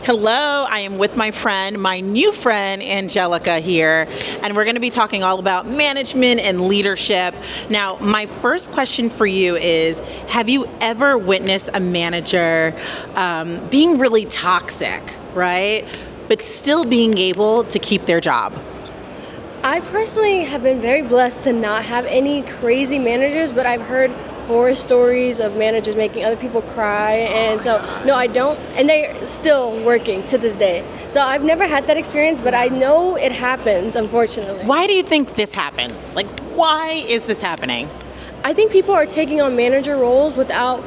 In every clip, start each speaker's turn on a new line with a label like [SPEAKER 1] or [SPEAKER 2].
[SPEAKER 1] Hello, I am with my new friend, Angelica here, and we're going to be talking all about management and leadership. Now, my first question for you is, have you ever witnessed a manager being really toxic, right? But still being able to keep their job?
[SPEAKER 2] I personally have been very blessed to not have any crazy managers, but I've heard horror stories of managers making other people cry, and so no, I don't, and they're still working to this day. So I've never had that experience, but I know it happens, unfortunately.
[SPEAKER 1] Why do you think this happens? Like, why is this happening?
[SPEAKER 2] I think people are taking on manager roles without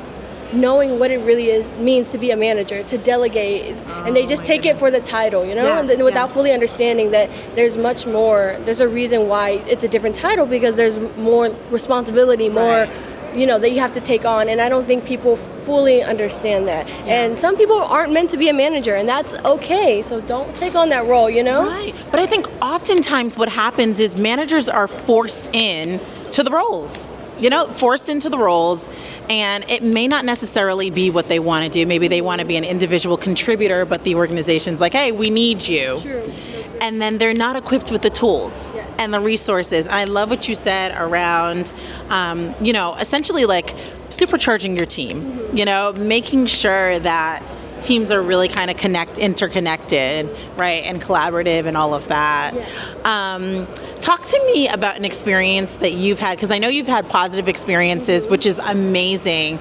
[SPEAKER 2] knowing what it really means to be a manager, to delegate, and they just take it for the title, and then without fully understanding that there's much more. There's a reason why it's a different title, because there's more responsibility, more that you have to take on, and I don't think people fully understand that. And some people aren't meant to be a manager, and that's okay, so don't take on that role,
[SPEAKER 1] Right, but I think oftentimes what happens is managers are forced in to the roles. Forced into the roles, and it may not necessarily be what they want to do. Maybe they want to be an individual contributor, but the organization's like, hey, we need you.
[SPEAKER 2] True.
[SPEAKER 1] And then they're not equipped with the tools and the resources. I love what you said around, essentially like supercharging your team, making sure that teams are really kind of interconnected, right, and collaborative and all of that. Talk to me about an experience that you've had, because I know you've had positive experiences, which is amazing.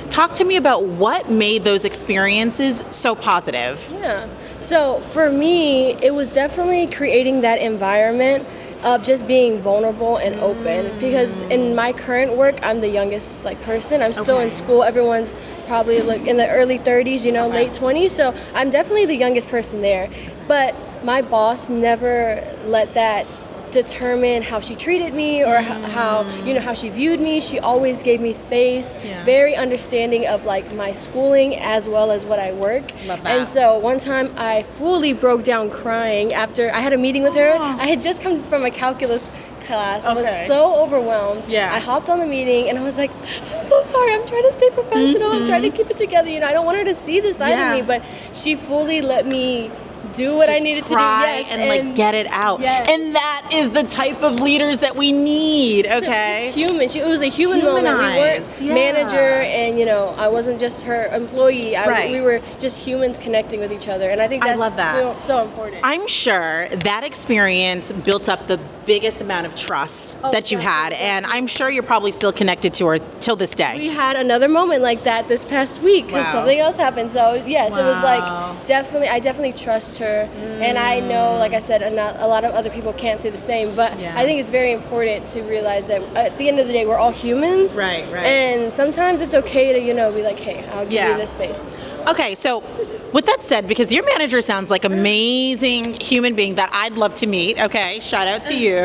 [SPEAKER 1] Talk to me about what made those experiences so positive.
[SPEAKER 2] Yeah. So for me, it was definitely creating that environment of just being vulnerable and open, because in my current work, I'm the youngest person. I'm still in school. Everyone's probably in the early 30s, late 20s. So I'm definitely the youngest person there. But my boss never let that determine how she treated me or how she viewed me. She always gave me space, very understanding of my schooling as well as what I work.
[SPEAKER 1] Love that.
[SPEAKER 2] And so one time I fully broke down crying after I had a meeting with her. I had just come from a calculus class. I was so overwhelmed. I hopped on the meeting and I was like, I'm so sorry, I'm trying to stay professional, I'm trying to keep it together, I don't want her to see this side of me, but she fully let me do what I needed to do.
[SPEAKER 1] And get it out. And that is the type of leaders that we need, okay?
[SPEAKER 2] Human. It was a human moment. We weren't manager, and I wasn't just her employee. We were just humans connecting with each other, and I think that's so important.
[SPEAKER 1] I'm sure that experience built up the biggest amount of trust that you had, and I'm sure you're probably still connected to her till this day.
[SPEAKER 2] We had another moment like that this past week because something else happened. So yes, it was I definitely trust her, and I know, like I said, a lot of other people can't say the same, but I think it's very important to realize that at the end of the day, we're all humans,
[SPEAKER 1] right,
[SPEAKER 2] and sometimes it's okay to be like, hey, I'll give you this space.
[SPEAKER 1] Okay, so with that said, because your manager sounds like an amazing human being that I'd love to meet, okay, shout out to you.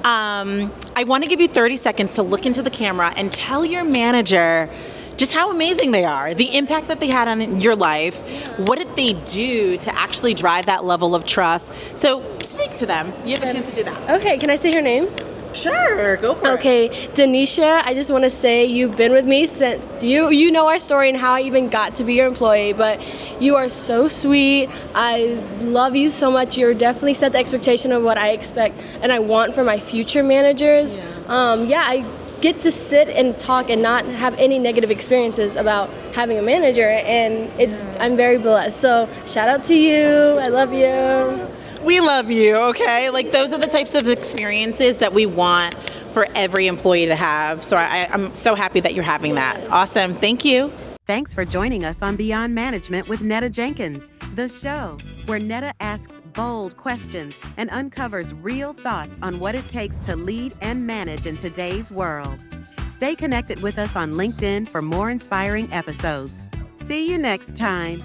[SPEAKER 1] I want to give you 30 seconds to look into the camera and tell your manager just how amazing they are, the impact that they had on your life. What did they do to actually drive that level of trust? So speak to them. You have a chance to do that.
[SPEAKER 2] Okay, can I say her name?
[SPEAKER 1] Sure, go for it.
[SPEAKER 2] Okay, Denisha, I just want to say you've been with me since you know our story and how I even got to be your employee, but you are so sweet. I love you so much. You're definitely set the expectation of what I expect and I want for my future managers. I get to sit and talk and not have any negative experiences about having a manager, and I'm very blessed. So shout out to you. I love you.
[SPEAKER 1] We love you, okay? Those are the types of experiences that we want for every employee to have. So I'm so happy that you're having that. Awesome. Thank you.
[SPEAKER 3] Thanks for joining us on Beyond Management with Netta Jenkins, the show where Netta asks bold questions and uncovers real thoughts on what it takes to lead and manage in today's world. Stay connected with us on LinkedIn for more inspiring episodes. See you next time.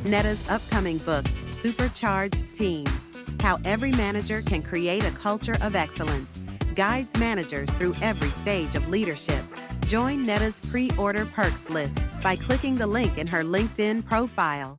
[SPEAKER 3] Netta's upcoming book, Supercharged Teams: How Every Manager Can Create a Culture of Excellence, guides managers through every stage of leadership. Join Netta's pre-order perks list by clicking the link in her LinkedIn profile.